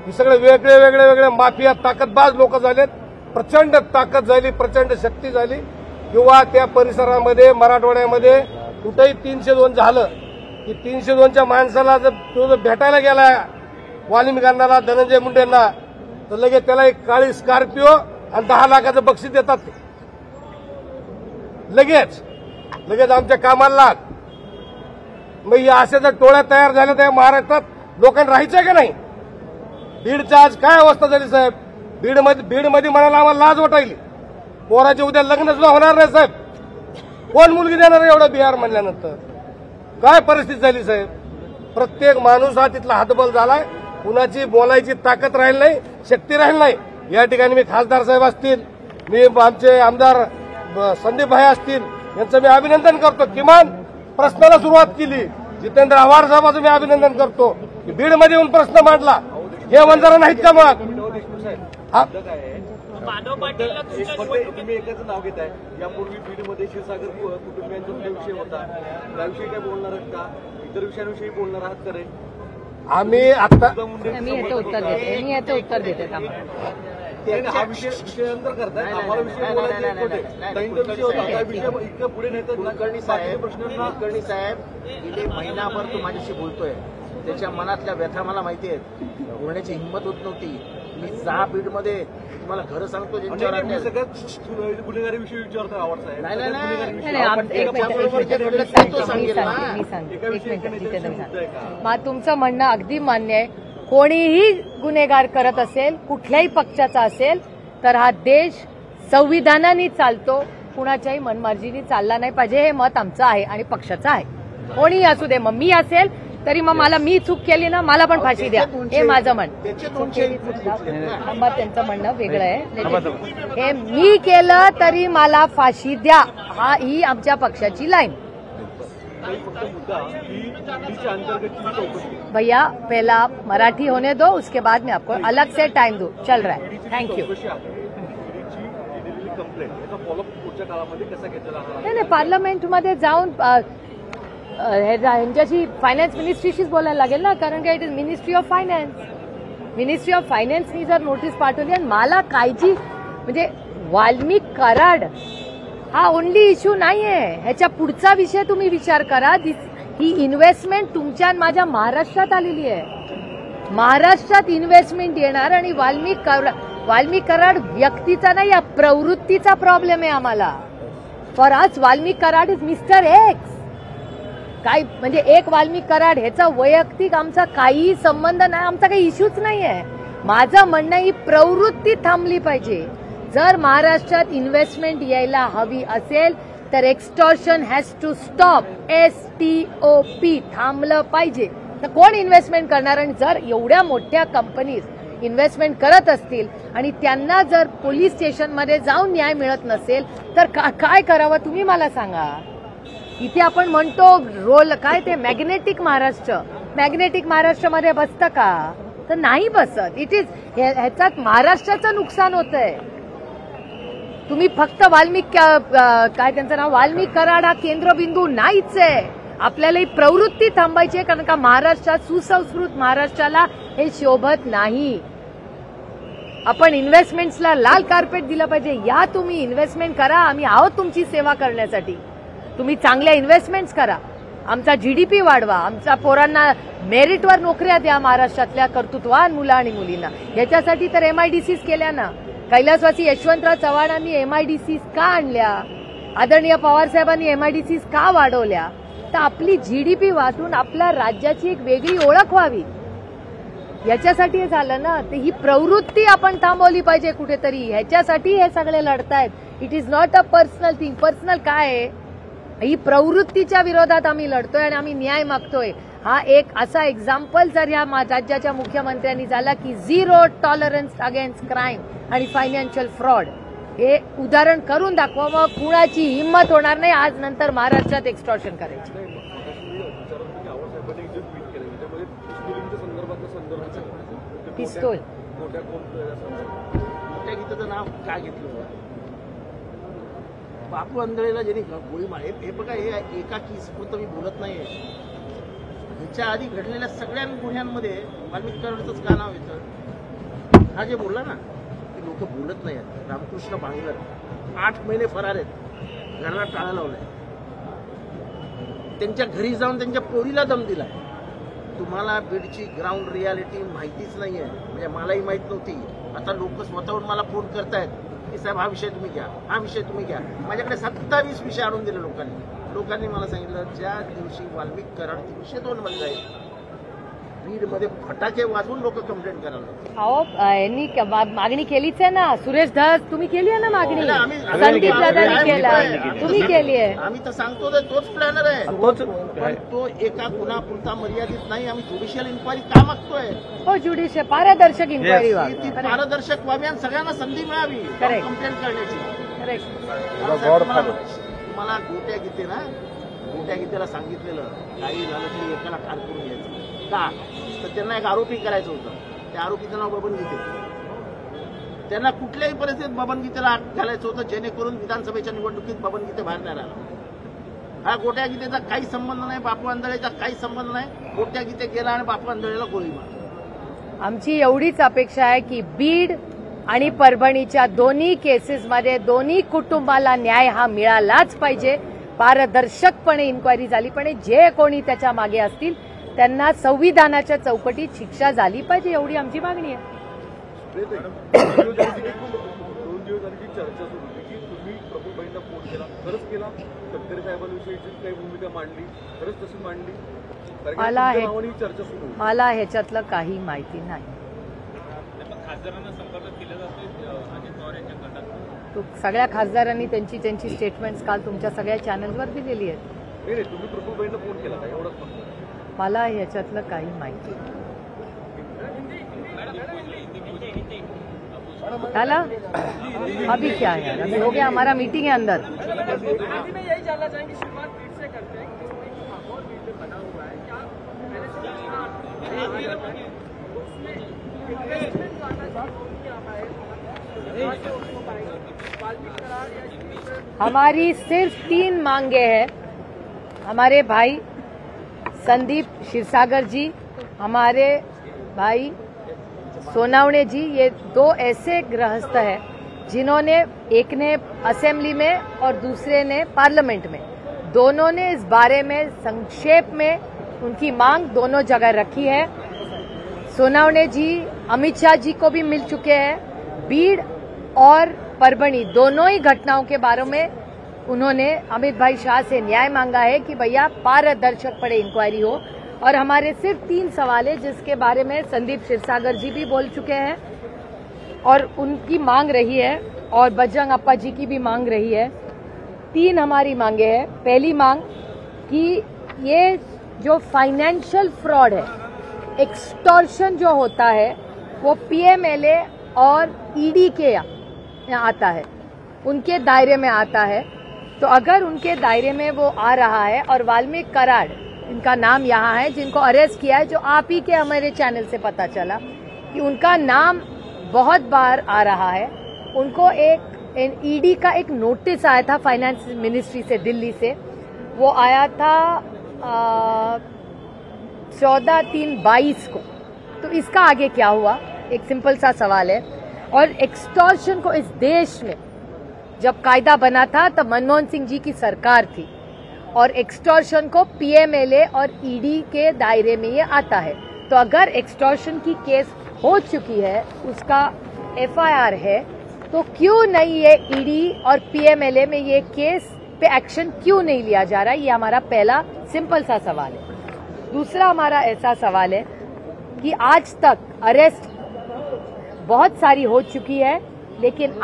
ही सगळे वेगळे माफिया ताकदबाज लोक झालेत. प्रचंड ताकद झाली, प्रचंड शक्ती झाली. किंवा त्या परिसरामध्ये मराठवाड्यामध्ये कुठेही 302 झालं की 302च्या माणसाला जर तो भेटायला गेला वाल्मिकांना धनंजय मुंडेंना तर लगेच त्याला एक काळी स्कॉर्पिओ आणि 10 लाखाचं बक्षीस देतात. लगेच आमच्या कामाला लाग. मग या अशा जर टोळ्या तयार झाल्या तर महाराष्ट्रात लोकांना राहायचं का नाही. बीडच्या आज काय अवस्था झाली साहेब. बीडमध्ये म्हणाला आम्हाला लाज वाटायली. पोराचे उद्या लग्न सुद्धा होणार नाही साहेब. कोण मुलगी देणार एवढा बिहार म्हणल्यानंतर. काय परिस्थिती झाली साहेब. प्रत्येक माणूस हा तिथला हातबल झालाय. कुणाची बोलायची ताकद राहील नाही, शक्ती राहील नाही. या ठिकाणी मी खासदार साहेब असतील, मी आमचे आमदार संदीप भाई असतील यांचं मी अभिनंदन करतो. किमान प्रश्नाला सुरुवात केली. जितेंद्र आव्हाड साहेबांचं मी अभिनंदन करतो की बीडमध्ये येऊन प्रश्न मांडला. हे वंजारा नाहीत का मग. माधव पाटीलला तुम्ही एकाच नाव घेत आहे. यापूर्वी बीडमध्ये क्षीरसागर कुटुंबियांचा विषय होता. त्याविषयी काय बोलणार आहात का. इतर विषयांविषयी बोलणार आहात का रे. आम्ही आता मी याचं उत्तर देते हा विषय नंतर करताय. आम्हाला विषय बोलायचा विषय होता. हा विषय इतकं पुढे नेतात. कुलकर्णी साहेब गेले महिनाभर तो माझ्याशी बोलतोय. त्याच्या मनातल्या व्यथा मला माहिती आहेत. बोलण्याची हिंमत होत नव्हती. मी 6 बीडमध्ये तुम्हाला खरं सांगतो ज्यांच्यावर सगळ्यात गुन्हेगारीविषयी विचारतो आवाज साहेब. तुमचं म्हणणं अगदी मान्य आहे. कोणीही गुन्हेगार करत असेल, कुठल्याही पक्षाचा असेल तर हा देश संविधानाने चालतो. कुणाच्याही मनमर्जीने चालला नाही पाहिजे. हे मत आमचं आहे आणि पक्षाचं आहे. कोणीही असू दे. मग मी असेल तरी मग मला मी चूक केली ना मला पण फाशी द्या हे माझं म्हणणं. त्यांचं म्हणणं वेगळं आहे. हे मी केलं तरी मला फाशी द्या ही आमच्या पक्षाची लाईन. भैया पहला मराठी होने दो, उसके बाद में आपको अलग से टाइम दो. चल रहा है. थँक्यू. नाही पार्लमेंटमध्ये जाऊन ह्यांच्याशी फायनान्स मिनिस्ट्रीशीच बोलायला लागेल ना. कारण का it is ministry of finance. Ministry of फायनान्सनी जर नोटीस पाठवली आणि मला कायची म्हणजे वाल्मिक कराड हा ओनली इश्यू नाहीये. ह्याच्या पुढचा विषय तुम्ही विचार करा. ही इन्व्हेस्टमेंट तुमच्या आणि माझ्या महाराष्ट्रात आलेली आहे. महाराष्ट्रात इन्व्हेस्टमेंट येणार आणि वाल्मिक कराड व्यक्तीचा नाही या प्रवृत्तीचा प्रॉब्लेम आहे आम्हाला. For us Walmik Karad is mister X. काय म्हणजे एक वाल्मिक कराड ह्याचा वैयक्तिक आमचा काही संबंध नाही. आमचा काही इश्यूच नाहीये. माझं म्हणणं ही प्रवृत्ती थांबली पाहिजे. जर महाराष्ट्रात इन्व्हेस्टमेंट यायला हवी असेल तर extortion has to stop. STOP थांबलं पाहिजे. तर कोण इन्व्हेस्टमेंट करणार. आणि जर एवढ्या मोठ्या कंपनीज इन्व्हेस्टमेंट करत असतील आणि त्यांना जर पोलीस स्टेशनमध्ये जाऊन न्याय मिळत नसेल तर काय करावं तुम्ही मला सांगा. इथे आपण म्हणतो रोल काय ते मॅग्नेटिक महाराष्ट्र. मॅग्नेटिक महाराष्ट्रामध्ये बसतं का तर नाही बसत. इट इज ह्याच्यात महाराष्ट्राचं नुकसान होतंय. तुम्ही फक्त काय त्यांचं नाव वाल्मिक कराड हा केंद्रबिंदू नाहीच आहे. आपल्याला ही प्रवृत्ती थांबायची आहे. कारण का महाराष्ट्रात सुसंस्कृत महाराष्ट्राला हे शोभत नाही. आपण इन्व्हेस्टमेंट्सला लाल कार्पेट दिलं पाहिजे. या तुम्ही इन्व्हेस्टमेंट करा. आम्ही आहोत तुमची सेवा करण्यासाठी. तुम्ही चांगल्या इन्व्हेस्टमेंट्स करा. आमचा GDP वाढवा. आमच्या पोरांना मेरिटवर नोकऱ्या द्या. महाराष्ट्रातल्या कर्तृत्ववान मुलं आणि मुलींना. याच्यासाठी तर MIDCs केल्या ना. कैलासवासी यशवंतराव चव्हाणांनी MIDCs का आणल्या. आदरणीय पवार साहेबांनी एमआयडीसीज का वाढवल्या, तर आपली जीडीपी वाढून आपल्या राज्याची एक वेगळी ओळख व्हावी, याच्यासाठी हे झालं ना. तर ही प्रवृत्ती आपण थांबवली पाहिजे कुठेतरी, ह्याच्यासाठी हे सगळे लढतायत. It is not a personal thing. Personal काय आहे, ही प्रवृत्तीच्या विरोधात आम्ही लढतोय आणि आम्ही न्याय मागतोय. हा एक असा एक्झाम्पल जर या राज्याच्या मुख्यमंत्र्यांनी झाला की झिरो टॉलरन्स अगेन्स्ट क्राईम आणि फायनान्शियल फ्रॉड, हे उदाहरण करून दाखवा, मग कुणाची हिंमत होणार नाही आज नंतर महाराष्ट्रात एक्स्टॉर्शन करायची. पिस्तूल मोठ्या गीताचं नाव काय घेतलं, बापू आंधळेला ज्यांनी गोळी मार, हे बघा, हे एका केसपुरतं मी बोलत नाहीये. ह्याच्या आधी घडलेल्या सगळ्या गुन्ह्यांमध्ये वाल्मिक कराडचंच का नाव येतं. हा जे बोलला ना की लोक बोलत नाही आहेत. रामकृष्ण भांगर 8 महिने फरार आहेत, घराला टाळा लावलाय, त्यांच्या घरी जाऊन त्यांच्या पोरीला दम दिलाय. तुम्हाला बीडची ग्राउंड रियालिटी माहितीच नाहीये, म्हणजे मलाही माहित नव्हती. आता लोक स्वतःहून मला फोन करतायत की साहेब हा विषय तुम्ही घ्या, हा विषय तुम्ही घ्या. माझ्याकडे 27 विषय आणून दिले लोकांनी मला सांगितलं ज्या दिवशी वाल्मिक कराड 302 मध्ये जाईल, बीडमध्ये फटाके वाजवून लोक कंप्लेंट करायला. अहो, यांनी मागणी केलीच आहे ना. सुरेश धस, तुम्ही केली आहे ना मागणी, संदीप दादांनी केला, तुम्ही केली आहे. आम्ही तर सांगतो तोच प्लॅनर आहे, पण तो एका गुन्हापुरता मर्यादित नाही. आम्ही ज्युडिशियल इन्क्वायरी का मागतोय. हो, ज्युडिशियल पारदर्शक इन्क्वायरी ती पारदर्शक व्हावी आणि सगळ्यांना संधी मिळावी कंप्लेंट करण्याची. तुम्हाला गोट्या गीते ना, गोट्या गीतेला सांगितलेलं काही झालं तरी एकाला ठार करून घ्यायचं का, तर त्यांना एक आरोपी करायचं होतं. त्या आरोपीचं नाव बबन गीते. त्यांना कुठल्याही परिस्थितीत बबन गीतेला आत घालायचं होतं, जेणेकरून विधानसभेच्या निवडणुकीत बबन गीते बाहेर नाही राहिला. हा गोट्या गीतेचा काही संबंध नाही, बापू आंधळेचा काही संबंध नाही. गोट्या गीते गेला आणि बापू आंधळेला गोळी मार. आमची एवढीच अपेक्षा आहे की बीड आणि परभणीच्या दोन्ही केसेसमध्ये दोन्ही कुटुंबाला न्याय हा मिळालाच पाहिजे. पारदर्शकपणे इन्क्वायरी झाली पाहिजे. जे कोणी त्याच्या मागे असतील त्यांना संविधानाच्या चौकटीत शिक्षा झाली पाहिजे, एवढी आमची मागणी आहे. 2 दिवस आधी चर्चा सुरू होती की तुम्ही प्रफुल्लबाईंना फोन केला, खरंच केला, तटकरे साहेबांविषयीची काही भूमिका मांडली, खरंच तशी मांडली, चर्चा सुरू होती. मला ह्याच्यातलं काही माहिती नाही. खासदारांना संपर्क केला जातो अजित पवार यांच्या गटात. सगळ्या खासदारांनी त्यांची स्टेटमेंट्स काल तुमच्या सगळ्या चॅनल्सवर दिलेली आहेत. नाही, तुम्ही प्रफुल्लबाईंना फोन केला का, एवढंच फक्त. मला ह्याच्यातलं काही माहिती चला. अभी क्या है, अभी हो गया, हमारा मीटिंग है अंदर. मैं यही जानना चाहेंगे, शुरुआत बीट से करते हैं, किस तरह की माहौल बीट में बना हुआ है, क्या उसमें इन्वेस्टमेंट जो आना चाहिए वो नहीं आ पाएगा. हमारी सिर्फ 3 मांगे हैं. हमारे भाई संदीप क्षीरसागर जी, हमारे भाई सोनावणे जी, ये 2 ऐसे गृहस्थ हैं जिन्होंने, एक ने असेंबली में और दूसरे ने पार्लियामेंट में, दोनों ने इस बारे में संक्षेप में उनकी मांग दोनों जगह रखी है. सोनावणे जी अमित शाह जी को भी मिल चुके हैं. बीड और परभणी दोनों ही घटनाओं के बारे में उन्होंने अमित भाई शाह से न्याय मांगा है कि भैया पारदर्शक पड़े इंक्वायरी हो. और हमारे सिर्फ 3 सवाल है जिसके बारे में संदीप क्षीरसागर जी भी बोल चुके हैं और उनकी मांग रही है, और बजरंग अप्पा जी की भी मांग रही है. 3 हमारी मांगे हैं. पहली मांग कि ये जो फाइनेंशियल फ्रॉड है, एक्सटॉर्शन जो होता है, वो पीएमएलए और ईडी के आता है, उनके दायरे में आता है. तो अगर उनके दायरे में वो आ रहा है, और वाल्मीकि कराड इनका नाम यहाँ है जिनको अरेस्ट किया है, जो आप ही के हमारे चैनल से पता चला कि उनका नाम बहुत बार आ रहा है. उनको एक ईडी का एक नोटिस आया था फाइनेंस मिनिस्ट्री से, दिल्ली से. वो आया था 14/3/22 को. तो इसका आगे क्या हुआ, एक सिंपल सा सवाल है. और एक्सटॉर्शन को इस देश में जब कायदा बना था तब मनमोहन सिंह जी की सरकार थी, और एक्सटॉर्शन को पीएमएलए और ईडी के दायरे में ये आता है. तो अगर एक्सटॉर्शन की केस हो चुकी है, उसका एफआईआर है, तो क्यों नहीं ये ईडी और पीएमएलए में ये केस पे एक्शन क्यों नहीं लिया जा रहा है, ये हमारा पहला सिंपल सा सवाल है। दूसरा हमारा ऐसा सवाल है कि आज तक अरेस्ट बहुत सारी हो चुकी है, लेकिन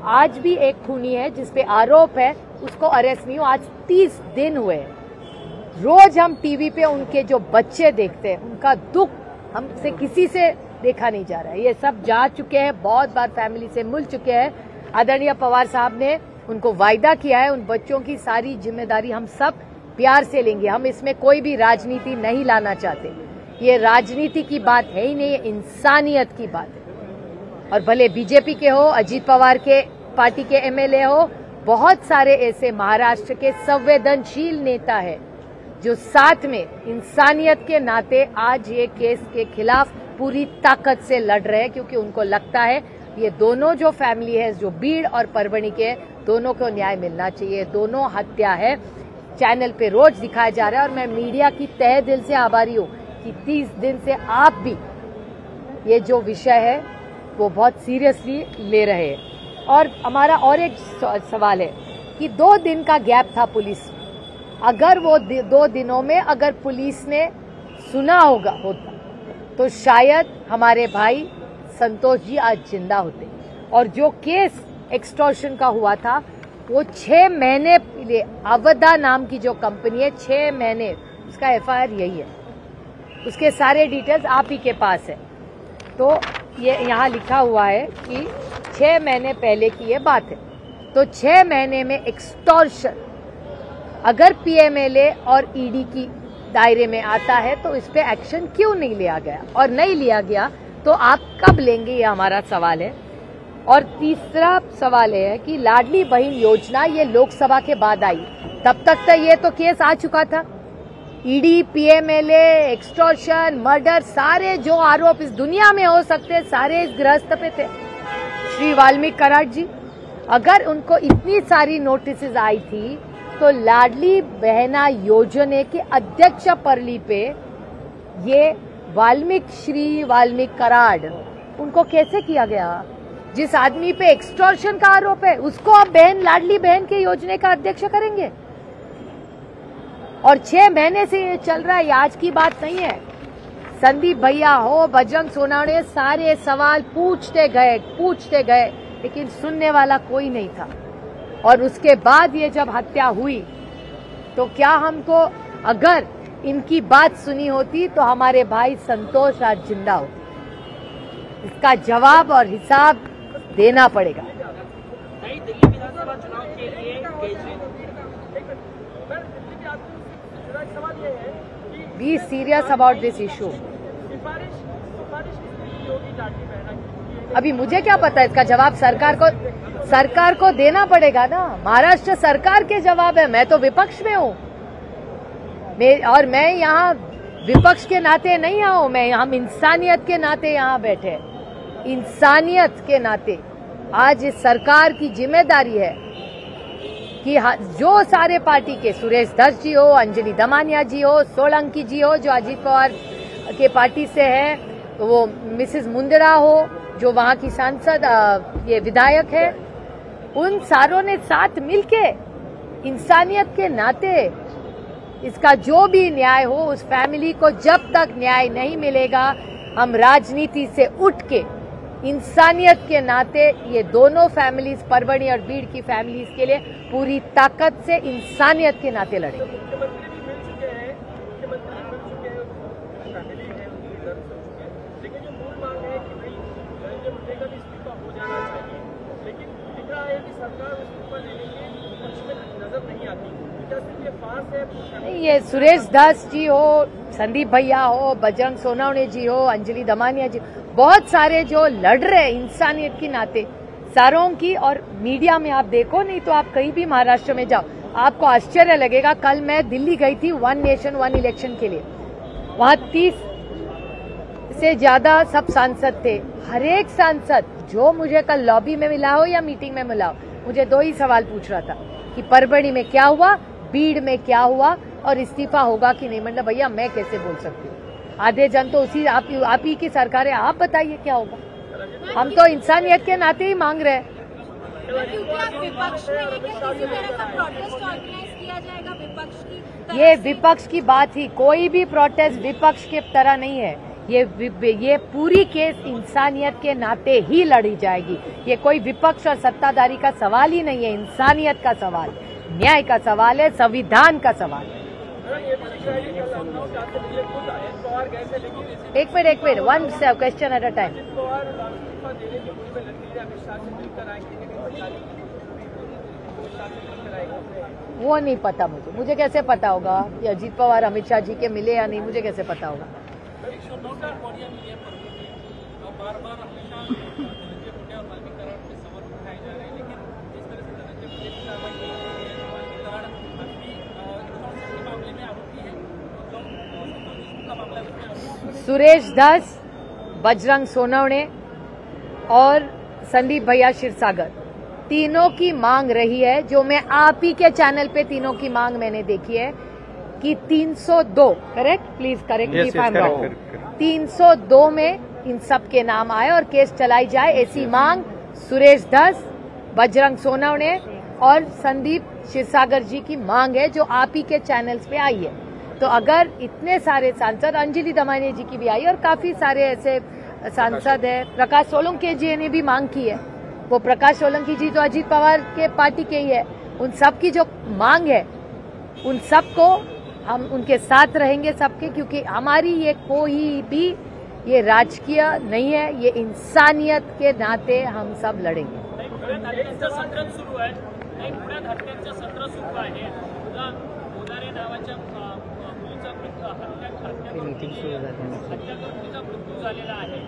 आज भी एक खूनी है जिसपे आरोप है, उसको अरेस्ट नहीं हुआ। आज 30 दिन हुए। रोज हम टीवी पे उनके जो बच्चे देखते हैं, उनका दुख हमसे किसी से देखा नहीं जा रहा है। ये सब जा चुके हैं, बहुत बार फैमिली से मिल चुके हैं। आदरणीय पवार साहब ने उनको वायदा किया है, उन बच्चों की सारी जिम्मेदारी हम सब प्यार से लेंगे। हम इसमें कोई भी राजनीति नहीं लाना चाहते, ये राजनीति की बात है ही नहीं, ये इंसानियत की बात है। और भले बीजेपी के हो, अजीत पवार के पार्टी के एमएलए हो, बहुत सारे ऐसे महाराष्ट्र के संवेदनशील नेता है जो साथ में इंसानियत के नाते आज ये केस के खिलाफ पूरी ताकत से लड़ रहे हैं, क्योंकि उनको लगता है ये दोनों जो फैमिली है, जो बीड़ और परभणी के, दोनों को न्याय मिलना चाहिए। दोनों हत्या है, चैनल पे रोज दिखाया जा रहा है। और मैं मीडिया की तहे दिल से आभारी हूँ कि 30 दिन से आप भी ये जो विषय है वो बहुत सीरियसली ले रहे हैं। और हमारा और एक सवाल है कि 2 दिन का गैप था पुलिस, अगर वो 2 दिनों में अगर पुलिस ने सुना होता तो शायद हमारे भाई संतोष जी आज जिंदा होते। और जो केस एक्सटॉर्शन का हुआ था वो 6 महीने पहले, अवधा नाम की जो कंपनी है, 6 महीने, उसका एफआईआर यही है, उसके सारे डिटेल्स आप ही के पास है। तो ये यहाँ लिखा हुआ है कि 6 महीने पहले की ये बात है। तो 6 महीने में एक्सटॉर्शन अगर पीएमएलए और ईडी की दायरे में आता है तो इस पे एक्शन क्यों नहीं लिया गया, और नहीं लिया गया तो आप कब लेंगे, ये हमारा सवाल है। और तीसरा सवाल है कि लाडली बहन योजना ये लोकसभा के बाद आई, तब तक तो ये तो केस आ चुका था। ईडी, पीएमएलए, एक्सटॉर्शन, मर्डर, सारे जो आरोप इस दुनिया में हो सकते सारे इस गृहस्थ पे थे। श्री वाल्मीकि कराड जी, अगर उनको इतनी सारी नोटिस आई थी तो लाडली बहना योजना के अध्यक्ष परली पे ये श्री वाल्मीकि कराड, उनको कैसे किया गया? जिस आदमी पे एक्सटॉर्शन का आरोप है उसको आप लाडली बहन के योजना का अध्यक्ष करेंगे? और 6 महीने से ये चल रहा है, ये आज की बात नहीं है। संदीप भैया हो, बजरंग सोनावणे, सारे सवाल पूछते गए, लेकिन सुनने वाला कोई नहीं था। और उसके बाद ये जब हत्या हुई तो क्या हमको अगर इनकी बात सुनी होती तो हमारे भाई संतोष आज जिंदा होते? इसका जवाब और हिसाब देना पड़ेगा। नहीं, दिल्ली विधानसभा चुनाव के लिए सवाल ये है कि be serious about this issue. अभी मुझे क्या पता है इसका जवाब, सरकार को देना पड़ेगा ना। महाराष्ट्र सरकार के जवाब है, मैं तो विपक्ष में हूँ, और मैं यहाँ विपक्ष के नाते नहीं आऊँ, हम इंसानियत के नाते यहाँ बैठे। इंसानियत के नाते आज इस सरकार की जिम्मेदारी है कि जो सारे पार्टी के, सुरेश धस जी हो, अंजलि दमानिया जी हो, सोलंकी जी हो जो अजीत पवार के पार्टी से है, तो वो मिसेस मुंदरा हो जो वहाँ की सांसद, ये विधायक है, उन सारों ने साथ मिलके इंसानियत के नाते इसका जो भी न्याय हो, उस फैमिली को जब तक न्याय नहीं मिलेगा, हम राजनीति से उठ के इंसानियत के नाते ये दोनों फैमिलीज, परभणी और बीड़ की फैमिलीज के लिए पूरी ताकत से इंसानियत के नाते लड़ेंगे। लेकिन जो मूल मांग है कि भाई धनंजय मुंडे का भी इस्तीफा हो जाना चाहिए, लेकिन दिख रहा है कि सरकार इस्तीफा देने के पक्ष में नजर नहीं आती। क्या सिर्फ ये पास है? नहीं, ये सुरेश दास जी हो, संदीप भैया हो, बजरंग सोनावणे जी हो, अंजलि दमानिया जी, बहुत सारे जो लड़ रहे हैं इंसानियत के नाते, सारों की। और मीडिया में आप देखो, नहीं तो आप कहीं भी महाराष्ट्र में जाओ, आपको आश्चर्य लगेगा। कल मैं दिल्ली गई थी 1 नेशन 1 इलेक्शन के लिए, वहाँ 30 से ज्यादा सब सांसद थे। हर एक सांसद जो मुझे कल लॉबी में मिला हो या मीटिंग में मिला हो, मुझे 2 ही सवाल पूछ रहा था कि परभणी में क्या हुआ, बीड़ में क्या हुआ, और इस्तीफा होगा कि नहीं। मतलब भैया मैं कैसे बोल सकती हूँ, आधे जन तो उसी आप ही की सरकार है, आप बताइए क्या होगा। हम तो इंसानियत के नाते ही मांग रहे हैं। क्योंकि आप विपक्ष में लेकिन किसी तरह का प्रोटेस्ट ऑर्गेनाइज किया जाएगा विपक्ष की तरफ ये से? विपक्ष की बात ही, कोई भी प्रोटेस्ट विपक्ष के तरह नहीं है। ये पूरी केस इंसानियत के नाते ही लड़ी जाएगी। ये कोई विपक्ष और सत्ताधारी का सवाल ही नहीं है, इंसानियत का सवाल, न्याय का सवाल है, संविधान का सवाल है। एक minute, one question at a time. वो नहीं पता मुझे कैसे पता होगा कि अजीत पवार अमित शाह जी के मिले या नहीं, मुझे कैसे पता होगा? सुरेश धस, बजरंग सोनवणे और संदीप भैया क्षीरसागर, तीनों की मांग रही है, जो मैं आप ही के चैनल पे तीनों की मांग मैंने देखी है कि 302, correct, please correct me if I am wrong, 302 में इन सब के नाम आए और केस चलाई जाए, ऐसी मांग सुरेश धस, बजरंग सोनवणे और संदीप क्षीरसागर जी की मांग है, जो आप ही के चैनल्स पे आई है। तो अगर इतने सारे सांसद, अंजलि दमानिया जी की भी आई और काफी सारे ऐसे सांसद है, प्रकाश सोलंकी जी ने भी मांग की है, वो प्रकाश सोलंकी जी तो अजीत पवार के पार्टी के ही है, उन सब की जो मांग है उन सबको हम उनके साथ रहेंगे सबके, क्योंकि हमारी ये कोई भी ये राजकीय नहीं है, ये इंसानियत के नाते हम सब लड़ेंगे। हत्यांचं सत्र सुरू आहे, पुण्यात हत्यांचं सत्र सुरू आहे। मोदारे नावाच्या मुलीचा हत्या करून तिचा मृत्यू झालेला आहे,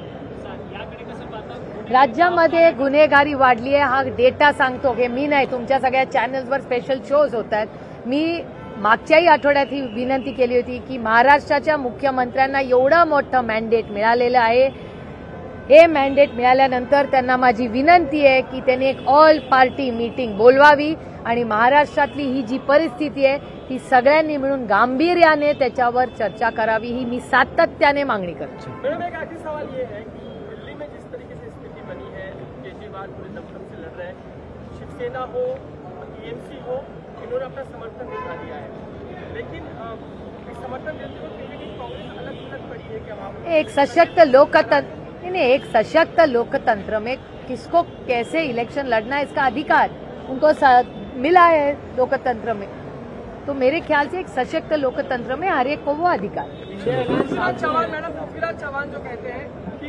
याकडे कसं पाहता? राज्यामध्ये गुन्हेगारी वाढली आहे, हा डेटा सांगतो की मी नाही, तुमच्या सगळ्या चॅनल्सवर स्पेशल शोज होत आहेत। मी मागच्याही आठवड्यात ही विनंती केली होती की महाराष्ट्राच्या मुख्यमंत्र्यांना एवढं मोठं मॅन्डेट मिळालेलं आहे, हे मॅन्डेट मिळाल्यानंतर त्यांना माझी विनंती आहे की त्यांनी एक ऑल पार्टी मीटिंग बोलवावी आणि महाराष्ट्रातली ही जी परिस्थिती आहे ती सगळ्यांनी मिळून गांभीर्याने त्याच्यावर चर्चा करावी, ही मी सातत्याने मागणी करतो। मैडम, एक आखिरी सवाल ये है कि दिल्ली में जिस तरीके से स्थिति बनी है, केजरीवाल पूरे दमखम से लड़ रहे हैं, शिवसेना हो, टीएमसी हो, इन्होंने अपना समर्थन दिखा दिया है, लेकिन समर्थन देते हुए कहीं ना कहीं कांग्रेस अलग थलग पड़ी है क्या वहाँ पर? एक सशक्त लोकतंत्र में किसको कैसे इलेक्शन लड़ना है इसका अधिकार उनको मिला है लोकतंत्र में, तो मेरे ख्याल से एक सशक्त लोकतंत्र में हर एक को वो अधिकार। पृथ्वीराज चव्हाण, मैडम पृथ्वीराज चव्हाण जो कहते हैं कि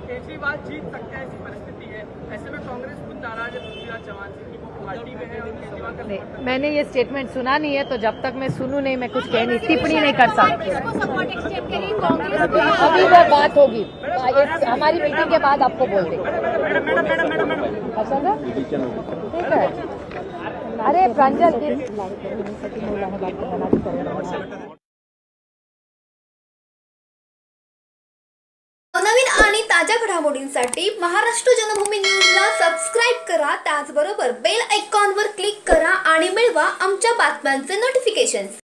केजरीवाल जीत सकते हैं, ऐसी परिस्थिति है, ऐसे में कांग्रेस खुद नाराज है पृथ्वीराज चव्हाण से कि वो पार्टी में है और केजरीवाल का नहीं, मैंने ये स्टेटमेंट सुना नहीं है, तो जब तक मैं सुनूं नहीं मैं कुछ कहनी टिप्पणी नहीं कर सकती। इसको सपोर्ट एक्सटेंड के लिए कांग्रेस अभी वो बात होगी, हमारी मीटिंग के बाद आपको बोल देंगे। अच्छा था? ठीक है। अरे प्रांजल नवीन आणि ताज्या घडामोडींसाठी महाराष्ट्र जनभूमी न्यूजला सबस्क्राईब करा, त्याचबरोबर बेल आयकॉनवर क्लिक करा आणि मिळवा आमच्या बातम्यांचे नोटिफिकेशन्स।